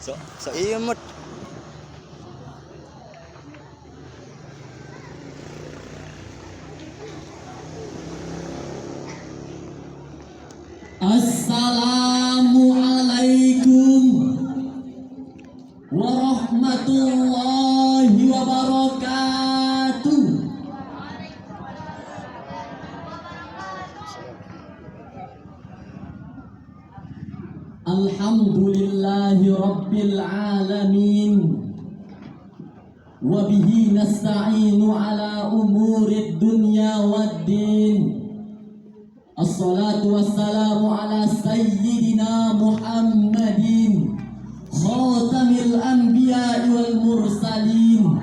So iya mut. Assalamualaikum warahmatullahi wabarakatuh. Alhamdulillahi rabbil alamin. Wa bihi nasta'inu ala umurid dunya waddin. Assalatu wassalamu ala sayyidina Muhammadin khatamil anbiya'i wal mursalin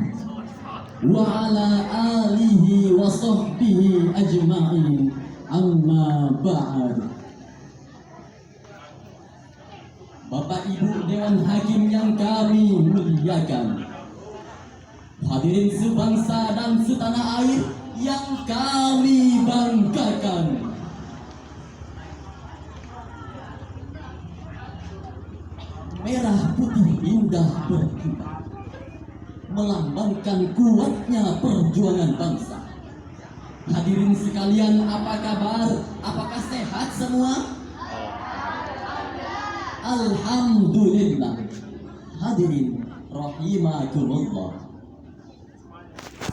wa ala alihi wa sahbihi ajma'in, amma ba'd. Bapak Ibu Dewan Hakim yang kami muliakan, hadirin sebangsa dan setanah air yang kami banggakan, merah putih indah berkibar, melambangkan kuatnya perjuangan bangsa. Hadirin sekalian, apa kabar? Apakah sehat semua? Alhamdulillah. Hadirin rahimakumullah.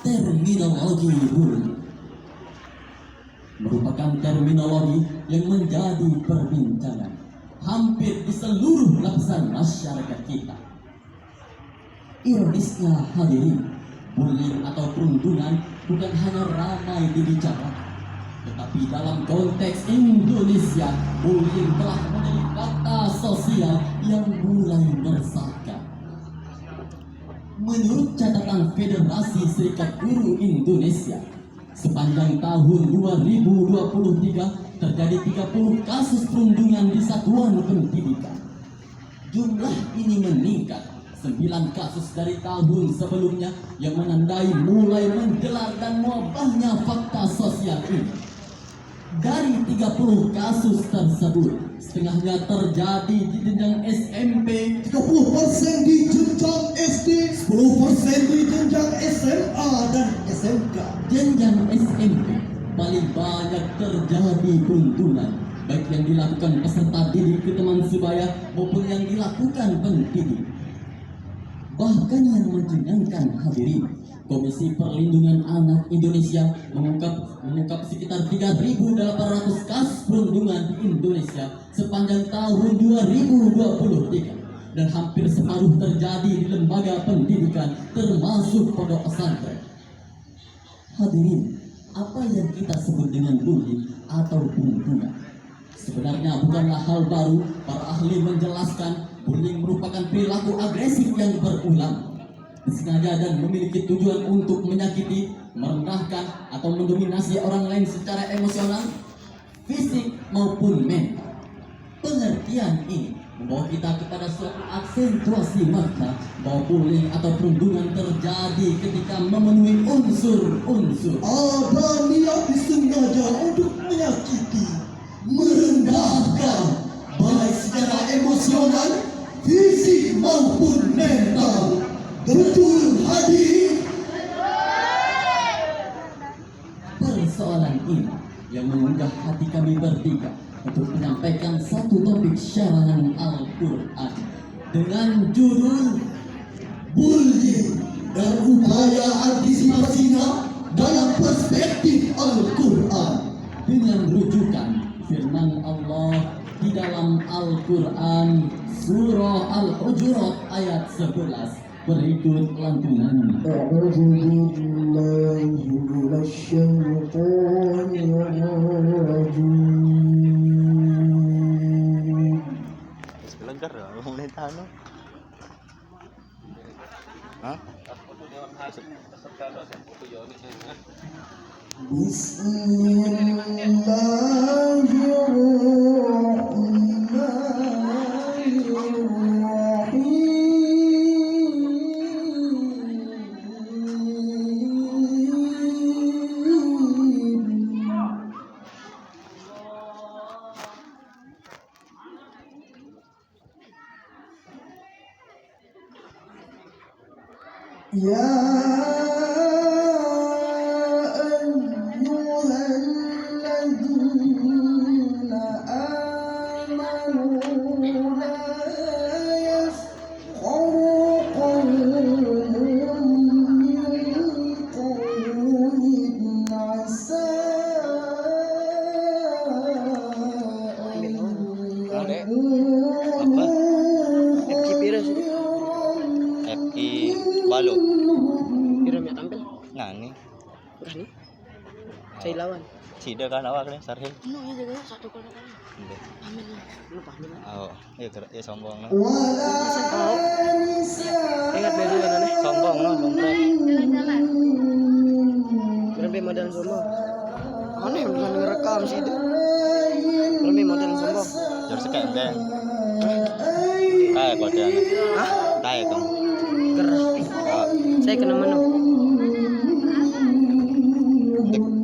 Terminologi buruh merupakan terminologi yang menjadi perbincangan hampir di seluruh lapisan masyarakat kita. Ironisnya hadirin, bullying atau perundungan bukan hanya ramai dibicarakan, tetapi dalam konteks Indonesia, bullying telah menjadi fakta sosial yang mulai meresahkan. Menurut catatan Federasi Serikat Guru Indonesia, sepanjang tahun 2023 terjadi 30 kasus perundungan di satuan pendidikan. Jumlah ini meningkat 9 kasus dari tahun sebelumnya, yang menandai mulai menggelar dan mewabahnya fakta sosial ini. Dari 30 kasus tersebut, setengahnya terjadi di jenjang SMP, 30% di jenjang SD, 10% di jenjang SMA dan SMK. jenjang SMP paling banyak terjadi perundungan, baik yang dilakukan peserta didik ke teman sebaya maupun yang dilakukan pendidik. Bahkan yang menjengangkan hadirin, Komisi Perlindungan Anak Indonesia mengungkap sekitar 3.800 kasus perundungan di Indonesia sepanjang tahun 2023, dan hampir separuh terjadi di lembaga pendidikan termasuk pondok pesantren. Hadirin, apa yang kita sebut dengan bullying atau perundungan sebenarnya bukanlah hal baru. Para ahli menjelaskan bullying merupakan perilaku agresif yang berulang, disengaja dan memiliki tujuan untuk menyakiti, merendahkan, atau mendominasi orang lain secara emosional, fisik maupun mental. Pengertian ini membawa kita kepada suatu aksentuasi makna bahwa bullying atau perundungan terjadi ketika memenuhi unsur-unsur Ada niat disengaja untuk menyakiti, merendahkan, baik secara emosional, fisik maupun mental. Betul hadirin? Persoalan ini yang mengunggah hati kami bertiga untuk menyampaikan satu topik syarahan Al-Quran dengan judul Bullying dan upaya antisipasinya dalam perspektif Al-Quran, dengan rujukan firman Allah di dalam Al-Quran surah Al-Hujurat ayat 11 berikut lantunan. A'udzu billahi minasyaitonir rajim. Sebentar lah, mulai tahan. Hah? Bismillahirrahmanirrahim. يا أيها الذين آمنوا لا يسخر قوم من قوم عسى أن FI Balo. Kira may tampil. Nani? Gani? Sa ilawan. Sida kan awak ni Sarhil. Ano ya jaga satu ko na kami. Hindi. Amin na. Ano pa amin na. Oh, ya sombong na. Ingat beli ano ni. Sombong no, sombong. Grabe modal sombong. Ano yung bukan ngerekam sih itu. Grabe modal sombong. Jar sekian deh. Kaya kau dia. Hah? Kaya kamu. Keras. Saya kena mana?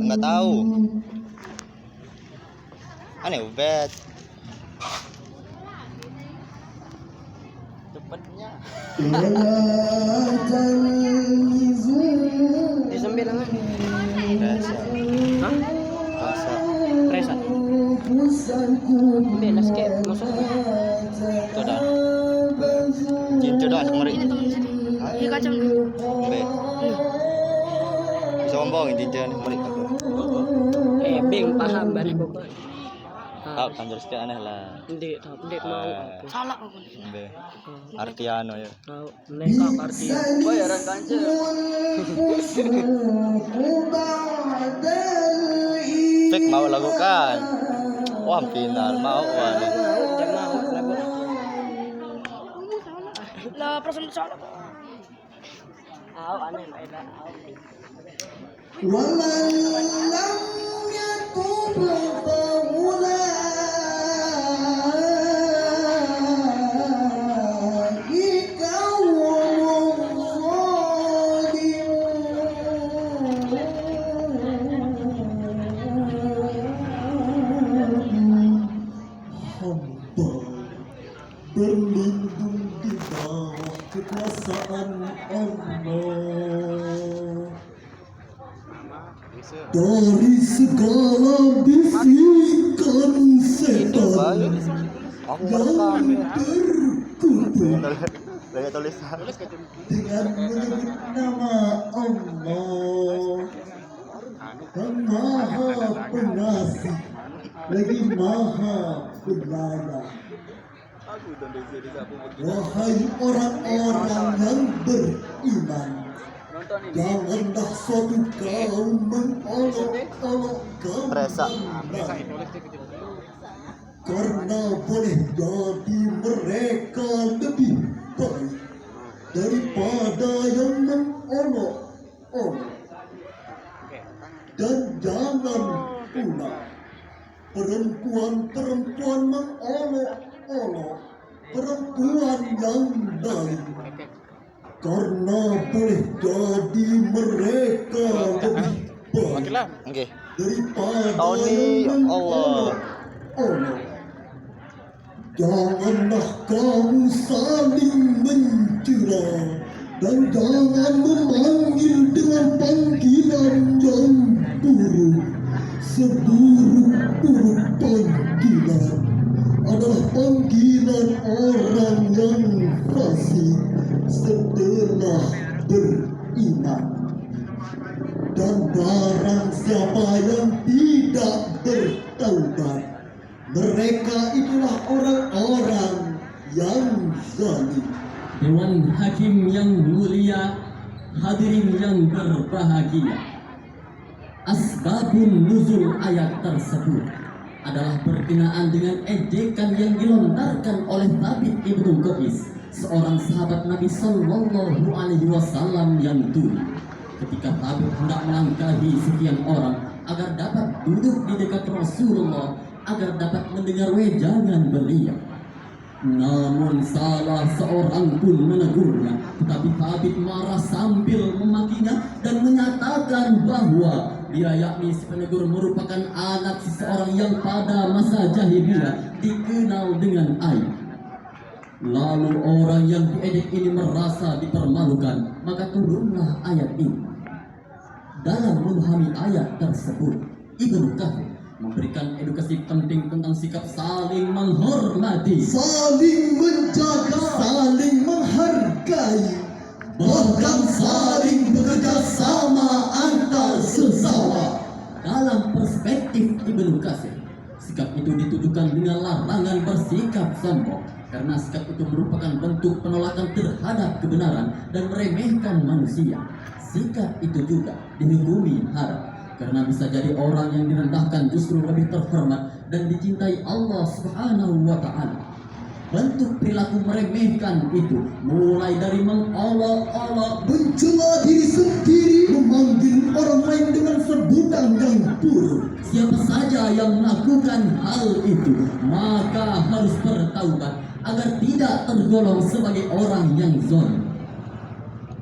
Nggak tahu. Aneh ubed. Cepatnya. Di sambil lang. Rasa. Hah? Rasa. Presa. Hindi, nasket. Masuk. Itu dah. Cinta dah kemarin. Iya kacang. Be. Sombong cinta ni kemarin. Bing paham banget pokok. Tahu kan jar sekian aneh lah. Hindi, tahu hindi mau aku. Salah aku. Be. Artiano ya. Tahu, mereka arti. Bayaran kanca. Fake mau lakukan. Wah final mau wah. Jangan mau lagu. Lah perasaan salah. Aneh beda. ومن لم يتب فأولئك هم الظالمون. Hamba berlindung di bawah kekuasaan Allah dari segala bisikan setan Aku yang merekam. terkutuk Banyak tulisan. dengan menyebut nama Allah yang Maha Pengasih lagi Maha Penyayang. Wahai orang-orang yang beriman, janganlah suatu kaum mengolok-olok Resa. karena boleh jadi mereka lebih baik daripada yang mengolok-olok. Dan jangan pula perempuan-perempuan mengolok-olok perempuan yang lain, karena boleh jadi mereka lebih baik Oke. daripada Tony, yang Allah. mengolok-olok. Janganlah kamu saling mencela dan jangan memanggil dengan panggilan yang buruk. Seburuk-buruk panggilan adalah panggilan orang yang fasik setelah beriman. Dan barang siapa yang tidak bertaubat, mereka itulah orang-orang yang zalim. Dewan Hakim yang mulia, hadirin yang berbahagia. Asbabun nuzul ayat tersebut adalah berkenaan dengan ejekan yang dilontarkan oleh Thabit ibnu Qais, seorang sahabat Nabi Sallallahu Alaihi Wasallam yang tuli. Ketika Thabit hendak melangkahi sekian orang agar dapat duduk di dekat Rasulullah, agar dapat mendengar wejangan beliau. Namun salah seorang pun menegurnya, tetapi Thabit marah sambil memakinya dan menyatakan bahwa dia yakni si penegur merupakan anak seseorang yang pada masa jahiliyah dikenal dengan aib. Lalu orang yang diejek ini merasa dipermalukan, maka turunlah ayat ini. Dalam memahami ayat tersebut, Ibnu Katsir memberikan edukasi penting tentang sikap saling menghormati, saling menjaga, saling menghargai, bahkan saling bekerja sama antar sesama. Dalam perspektif Ibnu Katsir, sikap itu ditujukan dengan larangan bersikap sombong, karena sikap itu merupakan bentuk penolakan terhadap kebenaran dan meremehkan manusia. Sikap itu juga dihukumi haram, karena bisa jadi orang yang direndahkan justru lebih terhormat dan dicintai Allah Subhanahu wa Ta'ala. Bentuk perilaku meremehkan itu mulai dari mengolok-olok, mencela diri sendiri, memanggil orang lain dengan sebutan yang buruk. Siapa saja yang melakukan hal itu maka harus bertaubat agar tidak tergolong sebagai orang yang zalim.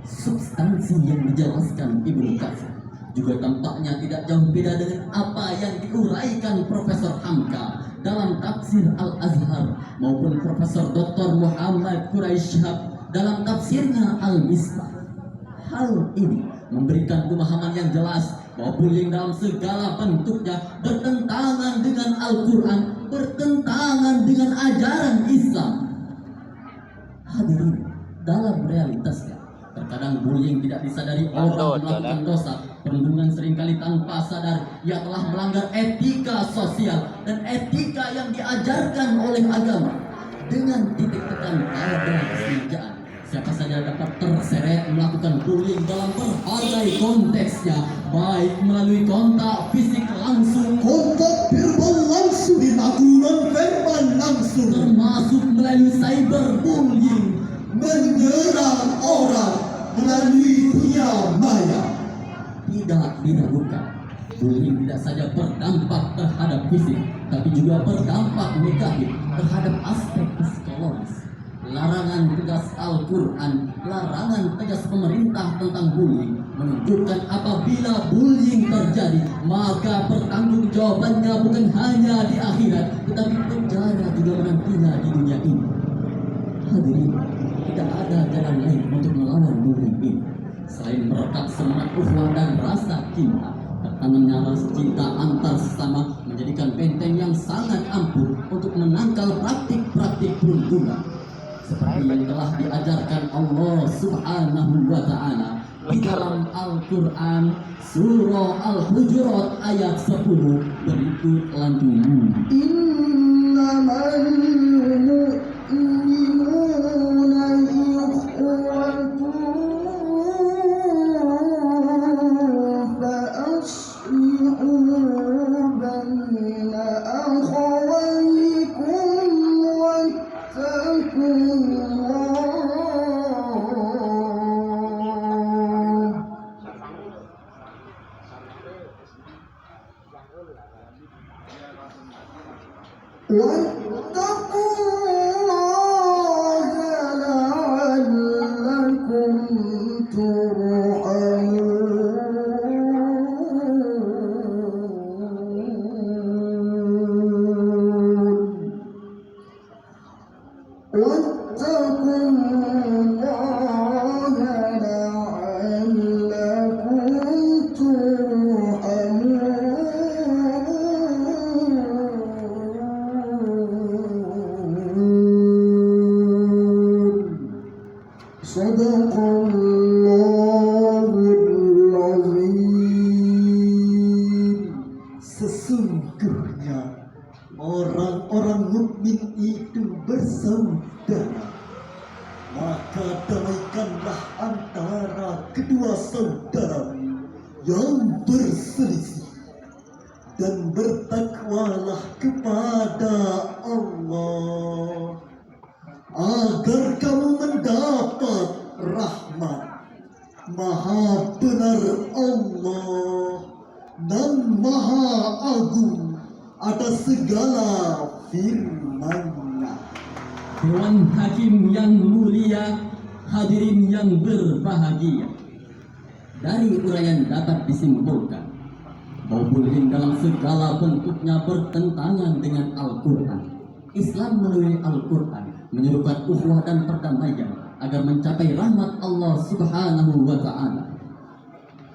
Substansi yang dijelaskan Ibnu Katsir juga tampaknya tidak jauh beda dengan apa yang diuraikan Profesor Hamka dalam tafsir Al-Azhar maupun Profesor Dr. Muhammad Quraish Shihab dalam tafsirnya Al-Misbah. Hal ini memberikan pemahaman yang jelas bahwa bullying dalam segala bentuknya bertentangan dengan Al-Quran, bertentangan dengan ajaran Islam. Hadirin, dalam realitasnya terkadang bullying tidak disadari orang melakukan dosa. Perundungan seringkali tanpa sadar ia telah melanggar etika sosial dan etika yang diajarkan oleh agama. Dengan titik tekan pada kesengajaan, siapa saja dapat terseret melakukan bullying dalam berbagai konteksnya, baik melalui kontak fisik langsung, kontak verbal langsung, dilakukan verbal langsung, termasuk melalui cyberbullying, menyerang orang melalui dunia maya. Tidak diragukan, bullying tidak saja berdampak terhadap fisik, tapi juga berdampak negatif terhadap aspek psikologis. Larangan tegas Al-Quran, larangan tegas pemerintah tentang bullying menunjukkan apabila bullying terjadi, maka pertanggungjawabannya bukan hanya di akhirat, tetapi penjara juga menantinya di dunia ini. Hadirin, tidak ada jalan lain untuk melawan bullying ini selain merekam semangat ukhuwah dan rasa cinta. Tertanamnya rasa cinta antar sesama menjadikan benteng yang sangat ampuh untuk menangkal praktik-praktik perundungan seperti yang telah diajarkan Allah Subhanahu wa Ta'ala di dalam Al-Quran surah Al-Hujurat ayat 10 berikut lantunan. Innamal mu'minuna ikhwatun fa aslihu baina akhawaykum واتقوا الله لعلكم ترحمون واتقوا الله لعلكم ترحمون صدق الله العظيم. Sesungguhnya orang-orang mukmin itu bersaudara, maka damaikanlah antara kedua saudara yang berselisih dan bertakwalah kepada Allah agar kamu mendapat rahmat. Maha benar Allah dan maha agung atas segala firman-Nya. Dewan Hakim yang mulia, hadirin yang berbahagia. Dari uraian dapat disimpulkan bahwa bullying dalam segala bentuknya bertentangan dengan Al-Quran. Islam melalui Al-Quran menyerukan ukhuwah dan perdamaian agar mencapai rahmat Allah Subhanahu wa Ta'ala.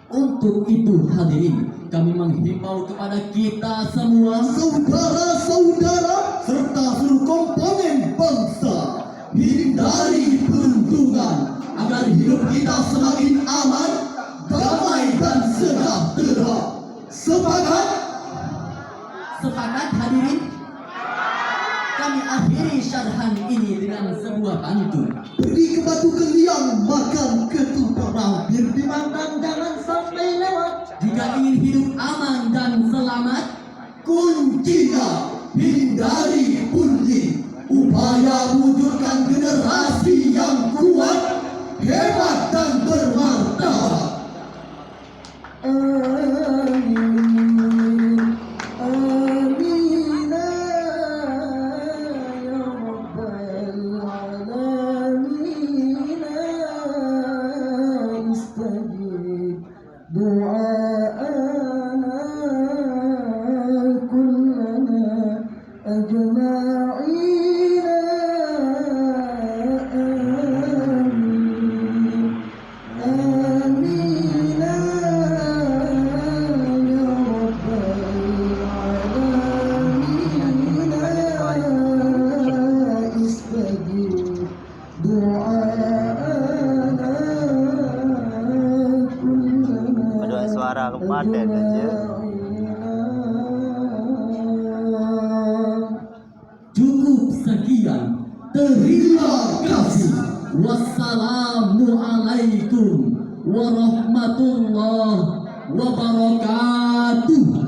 Untuk itu hadirin, kami menghimbau kepada kita semua, saudara-saudara serta seluruh komponen bangsa, hindari perundungan agar hidup kita semakin aman, damai dan sejahtera. Sepakat? sepakat hadirin? Kami akhiri syarhan ini dengan sebuah pantun. Pergi ke batu keliang, makan ketupat, mampir di mantan, jangan sampai lewat. Jika ingin hidup aman dan selamat, Kuncinya hindari pungli, upaya wujudkan generasi yang kuat, hebat dan bermartabat. Amin, amin ya rabbal alamin. Istajib du'aana kullana ajma'ina. Amin, amin ya rabbal alamin. Istajib du'aana kullana Ada suara kepaten aja. cukup sekian. Terima kasih. Wassalamualaikum warahmatullahi wabarakatuh.